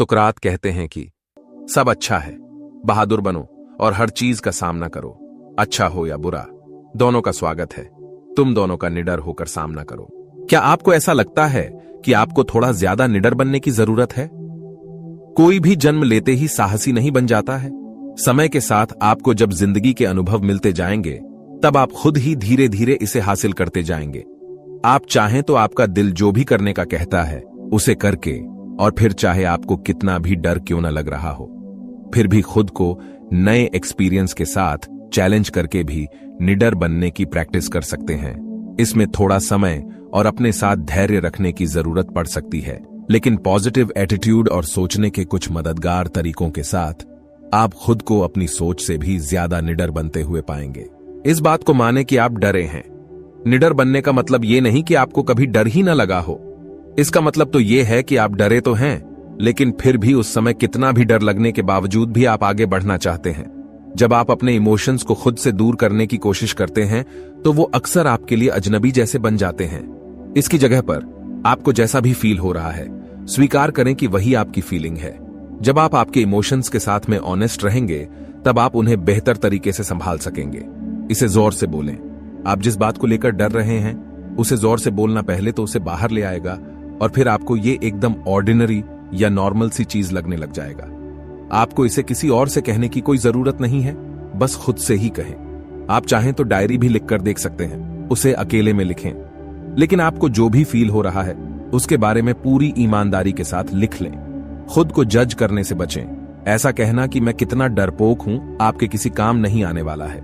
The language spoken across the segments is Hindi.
सुकरात कहते हैं कि सब अच्छा है, बहादुर बनो और हर चीज का सामना करो, अच्छा हो या बुरा, दोनों का स्वागत है, तुम दोनों का निडर होकर सामना करो। क्या आपको ऐसा लगता है कि आपको थोड़ा ज्यादा निडर बनने की जरूरत है? कोई भी जन्म लेते ही साहसी नहीं बन जाता है। समय के साथ आपको जब जिंदगी के अनुभव मिलते जाएंगे, तब आप खुद ही धीरे धीरे इसे हासिल करते जाएंगे। आप चाहें तो आपका दिल जो भी करने का कहता है उसे करके, और फिर चाहे आपको कितना भी डर क्यों न लग रहा हो, फिर भी खुद को नए एक्सपीरियंस के साथ चैलेंज करके भी निडर बनने की प्रैक्टिस कर सकते हैं। इसमें थोड़ा समय और अपने साथ धैर्य रखने की जरूरत पड़ सकती है, लेकिन पॉजिटिव एटीट्यूड और सोचने के कुछ मददगार तरीकों के साथ आप खुद को अपनी सोच से भी ज्यादा निडर बनते हुए पाएंगे। इस बात को माने कि आप डरे हैं। निडर बनने का मतलब ये नहीं कि आपको कभी डर ही न लगा हो। इसका मतलब तो ये है कि आप डरे तो हैं, लेकिन फिर भी उस समय कितना भी डर लगने के बावजूद भी आप आगे बढ़ना चाहते हैं। जब आप अपने इमोशंस को खुद से दूर करने की कोशिश करते हैं, तो वो अक्सर आपके लिए अजनबी जैसे बन जाते हैं। इसकी जगह पर आपको जैसा भी फील हो रहा है, स्वीकार करें कि वही आपकी फीलिंग है। जब आप आपके इमोशंस के साथ में ऑनेस्ट रहेंगे, तब आप उन्हें बेहतर तरीके से संभाल सकेंगे। इसे जोर से बोलें। आप जिस बात को लेकर डर रहे हैं, उसे जोर से बोलना पहले तो उसे बाहर ले आएगा, और फिर आपको ये एकदम ऑर्डिनरी या नॉर्मल सी चीज लगने लग जाएगा। आपको इसे किसी और से कहने की कोई जरूरत नहीं है, बस खुद से ही कहें। आप चाहें तो डायरी भी लिखकर देख सकते हैं, उसे अकेले में लिखें। लेकिन आपको जो भी फील हो रहा है, उसके बारे में पूरी ईमानदारी के साथ लिख लें। खुद को जज करने से बचें। ऐसा कहना कि मैं कितना डरपोक हूं, आपके किसी काम नहीं आने वाला है।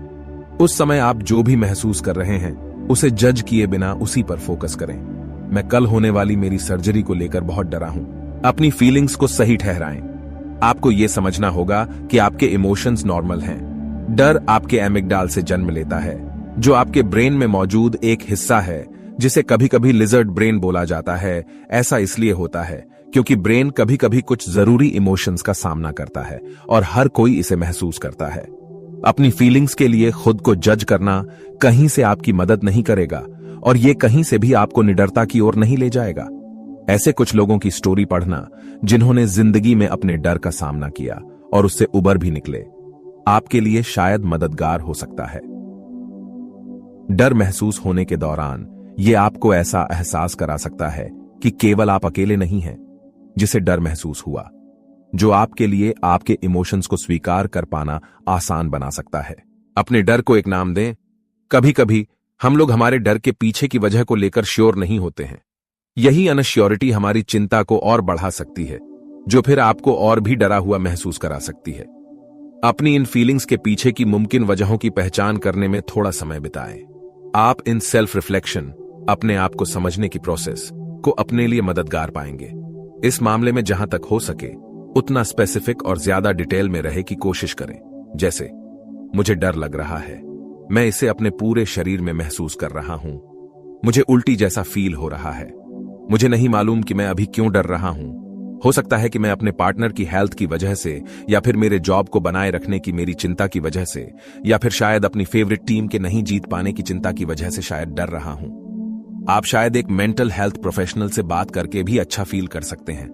उस समय आप जो भी महसूस कर रहे हैं, उसे जज किए बिना उसी पर फोकस करें। मैं कल होने वाली मेरी सर्जरी को लेकर बहुत डरा हूं। अपनी फीलिंग्स को सही ठहराएं। आपको यह समझना होगा कि आपके इमोशंस नॉर्मल हैं। डर आपके एमिगडाल से जन्म लेता है, जो आपके ब्रेन में मौजूद एक हिस्सा है, जिसे कभी कभी लिजर्ड ब्रेन बोला जाता है। ऐसा इसलिए होता है क्योंकि ब्रेन कभी कभी कुछ जरूरी इमोशंस का सामना करता है, और हर कोई इसे महसूस करता है। अपनी फीलिंग्स के लिए खुद को जज करना कहीं से आपकी मदद नहीं करेगा, और ये कहीं से भी आपको निडरता की ओर नहीं ले जाएगा। ऐसे कुछ लोगों की स्टोरी पढ़ना जिन्होंने जिंदगी में अपने डर का सामना किया और उससे उबर भी निकले, आपके लिए शायद मददगार हो सकता है। डर महसूस होने के दौरान यह आपको ऐसा एहसास करा सकता है कि केवल आप अकेले नहीं हैं जिसे डर महसूस हुआ, जो आपके लिए आपके इमोशंस को स्वीकार कर पाना आसान बना सकता है। अपने डर को एक नाम दें। कभी कभी हम लोग हमारे डर के पीछे की वजह को लेकर श्योर नहीं होते हैं। यही अनश्योरिटी हमारी चिंता को और बढ़ा सकती है, जो फिर आपको और भी डरा हुआ महसूस करा सकती है। अपनी इन फीलिंग्स के पीछे की मुमकिन वजहों की पहचान करने में थोड़ा समय बिताएं। आप इन सेल्फ रिफ्लेक्शन, अपने आप को समझने की प्रोसेस को अपने लिए मददगार पाएंगे। इस मामले में जहां तक हो सके उतना स्पेसिफिक और ज्यादा डिटेल में रहे की कोशिश करें। जैसे, मुझे डर लग रहा है, मैं इसे अपने पूरे शरीर में महसूस कर रहा हूं। मुझे उल्टी जैसा फील हो रहा है। मुझे नहीं मालूम कि मैं अभी क्यों डर रहा हूं। हो सकता है कि मैं अपने पार्टनर की हेल्थ की वजह से, या फिर मेरे जॉब को बनाए रखने की मेरी चिंता की वजह से, या फिर शायद अपनी फेवरेट टीम के नहीं जीत पाने की चिंता की वजह से शायद डर रहा हूं। आप शायद एक मेंटल हेल्थ प्रोफेशनल से बात करके भी अच्छा फील कर सकते हैं।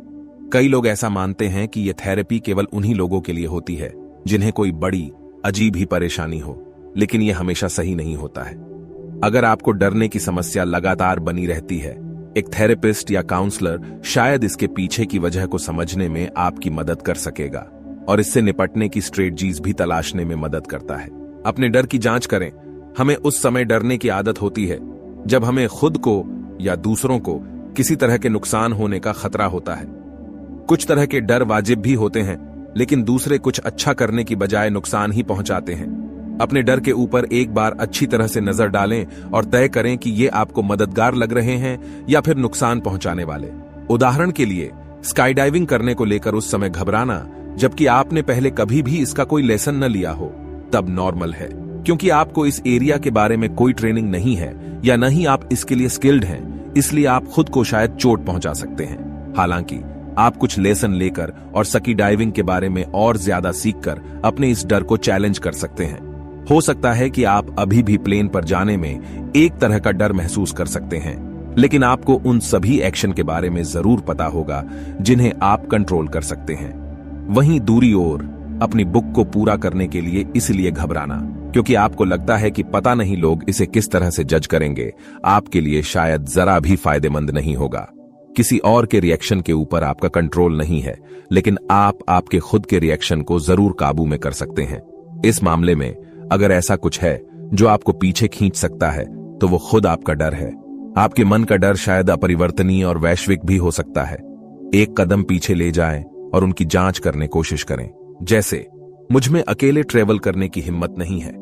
कई लोग ऐसा मानते हैं कि यह थेरेपी केवल उन्हीं लोगों के लिए होती है जिन्हें कोई बड़ी अजीब ही परेशानी हो, लेकिन यह हमेशा सही नहीं होता है। अगर आपको डरने की समस्या लगातार बनी रहती है, एक थेरेपिस्ट या काउंसलर शायद इसके पीछे की वजह को समझने में आपकी मदद कर सकेगा, और इससे निपटने की स्ट्रेटजीज भी तलाशने में मदद करता है। अपने डर की जांच करें। हमें उस समय डरने की आदत होती है जब हमें खुद को या दूसरों को किसी तरह के नुकसान होने का खतरा होता है। कुछ तरह के डर वाजिब भी होते हैं, लेकिन दूसरे कुछ अच्छा करने की बजाय नुकसान ही पहुंचाते हैं। अपने डर के ऊपर एक बार अच्छी तरह से नजर डालें और तय करें कि ये आपको मददगार लग रहे हैं या फिर नुकसान पहुंचाने वाले। उदाहरण के लिए, स्काई डाइविंग करने को लेकर उस समय घबराना, जबकि आपने पहले कभी भी इसका कोई लेसन न लिया हो, तब नॉर्मल है, क्योंकि आपको इस एरिया के बारे में कोई ट्रेनिंग नहीं है या नहीं आप इसके लिए स्किल्ड हैं, इसलिए आप खुद को शायद चोट पहुंचा सकते हैं। हालांकि आप कुछ लेसन लेकर और स्की डाइविंग के बारे में और ज्यादा सीखकर अपने इस डर को चैलेंज कर सकते हैं। हो सकता है कि आप अभी भी प्लेन पर जाने में एक तरह का डर महसूस कर सकते हैं, लेकिन आपको उन सभी एक्शन के बारे में जरूर पता होगा जिन्हें आप कंट्रोल कर सकते हैं। वहीं दूसरी ओर अपनी बुक को पूरा करने के लिए इसलिए घबराना क्योंकि आपको लगता है कि पता नहीं लोग इसे किस तरह से जज करेंगे, आपके लिए शायद जरा भी फायदेमंद नहीं होगा। किसी और के रिएक्शन के ऊपर आपका कंट्रोल नहीं है, लेकिन आप आपके खुद के रिएक्शन को जरूर काबू में कर सकते हैं। इस मामले में अगर ऐसा कुछ है जो आपको पीछे खींच सकता है तो वो खुद आपका डर है। आपके मन का डर शायद अपरिवर्तनीय और वैश्विक भी हो सकता है। एक कदम पीछे ले जाएं और उनकी जांच करने कोशिश करें। जैसे, मुझ में अकेले ट्रेवल करने की हिम्मत नहीं है।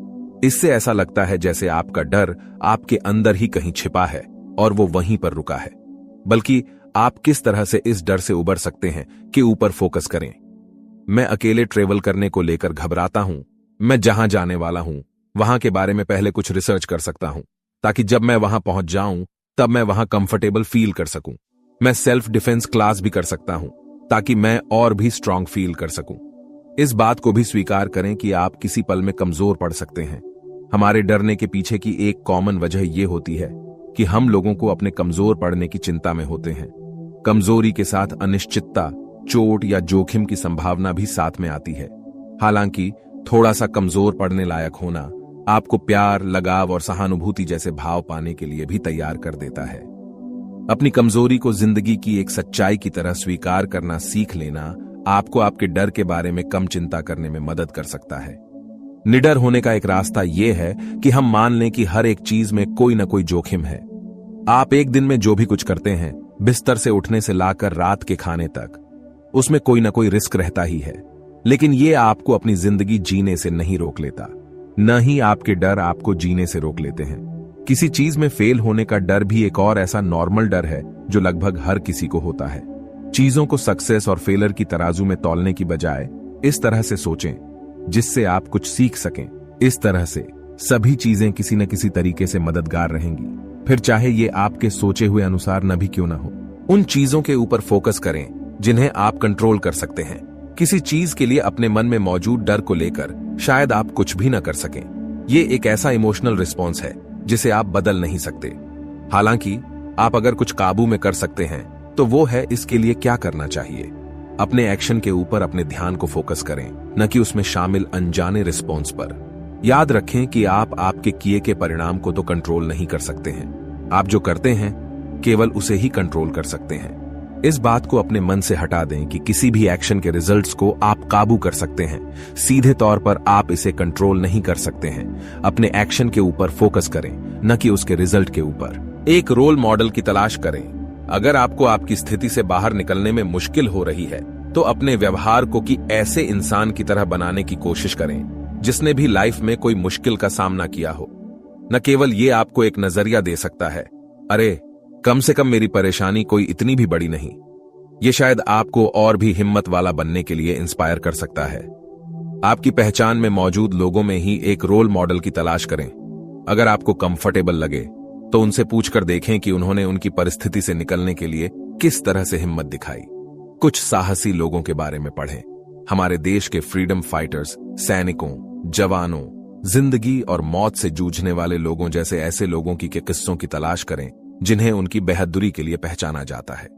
इससे ऐसा लगता है जैसे आपका डर आपके अंदर ही कहीं छिपा है और वो वहीं पर रुका है। बल्कि आप किस तरह से इस डर से उबर सकते हैं कि ऊपर फोकस करें। मैं अकेले ट्रेवल करने को लेकर घबराता हूं। मैं जहां जाने वाला हूं वहां के बारे में पहले कुछ रिसर्च कर सकता हूं ताकि जब मैं वहां पहुंच जाऊं तब मैं वहां कंफर्टेबल फील कर सकूं। मैं सेल्फ डिफेंस क्लास भी कर सकता हूं ताकि मैं और भी स्ट्रांग फील कर सकूं। इस बात को भी स्वीकार करें कि आप किसी पल में कमजोर पड़ सकते हैं। हमारे डरने के पीछे की एक कॉमन वजह यह होती है कि हम लोगों को अपने कमजोर पड़ने की चिंता में होते हैं। कमजोरी के साथ अनिश्चितता, चोट या जोखिम की संभावना भी साथ में आती है। हालांकि थोड़ा सा कमजोर पड़ने लायक होना आपको प्यार, लगाव और सहानुभूति जैसे भाव पाने के लिए भी तैयार कर देता है। अपनी कमजोरी को जिंदगी की एक सच्चाई की तरह स्वीकार करना सीख लेना आपको आपके डर के बारे में कम चिंता करने में मदद कर सकता है। निडर होने का एक रास्ता यह है कि हम मान लें कि हर एक चीज में कोई ना कोई जोखिम है। आप एक दिन में जो भी कुछ करते हैं, बिस्तर से उठने से लाकर रात के खाने तक, उसमें कोई ना कोई रिस्क रहता ही है। लेकिन यह आपको अपनी जिंदगी जीने से नहीं रोक लेता, न ही आपके डर आपको जीने से रोक लेते हैं। किसी चीज में फेल होने का डर भी एक और ऐसा नॉर्मल डर है जो लगभग हर किसी को होता है। चीजों को सक्सेस और फेलर की तराजू में तौलने की बजाय इस तरह से सोचें जिससे आप कुछ सीख सकें। इस तरह से सभी चीजें किसी न किसी तरीके से मददगार रहेंगी, फिर चाहे ये आपके सोचे हुए अनुसार न भी क्यों ना हो। उन चीजों के ऊपर फोकस करें जिन्हें आप कंट्रोल कर सकते हैं। किसी चीज के लिए अपने मन में मौजूद डर को लेकर शायद आप कुछ भी न कर सकें। ये एक ऐसा इमोशनल रिस्पॉन्स है जिसे आप बदल नहीं सकते। हालांकि आप अगर कुछ काबू में कर सकते हैं तो वो है इसके लिए क्या करना चाहिए। अपने एक्शन के ऊपर अपने ध्यान को फोकस करें, न कि उसमें शामिल अनजाने रिस्पॉन्स पर। याद रखें कि आप आपके किए के परिणाम को तो कंट्रोल नहीं कर सकते हैं। आप जो करते हैं केवल उसे ही कंट्रोल कर सकते हैं। इस बात को अपने मन से हटा दें कि किसी भी एक्शन के रिजल्ट्स को आप काबू कर सकते हैं। सीधे तौर पर आप इसे कंट्रोल नहीं कर सकते हैं। अपने एक्शन के ऊपर फोकस करें, न कि उसके रिजल्ट के ऊपर। एक रोल मॉडल की तलाश करें। अगर आपको आपकी स्थिति से बाहर निकलने में मुश्किल हो रही है तो अपने व्यवहार को कि ऐसे इंसान की तरह बनाने की कोशिश करें जिसने भी लाइफ में कोई मुश्किल का सामना किया हो। न केवल ये आपको एक नजरिया दे सकता है, अरे कम से कम मेरी परेशानी कोई इतनी भी बड़ी नहीं, ये शायद आपको और भी हिम्मत वाला बनने के लिए इंस्पायर कर सकता है। आपकी पहचान में मौजूद लोगों में ही एक रोल मॉडल की तलाश करें। अगर आपको कंफर्टेबल लगे तो उनसे पूछकर देखें कि उन्होंने उनकी परिस्थिति से निकलने के लिए किस तरह से हिम्मत दिखाई। कुछ साहसी लोगों के बारे में पढ़ें। हमारे देश के फ्रीडम फाइटर्स, सैनिकों, जवानों, जिंदगी और मौत से जूझने वाले लोगों जैसे ऐसे लोगों की के किस्सों की तलाश करें जिन्हें उनकी बहादुरी के लिए पहचाना जाता है।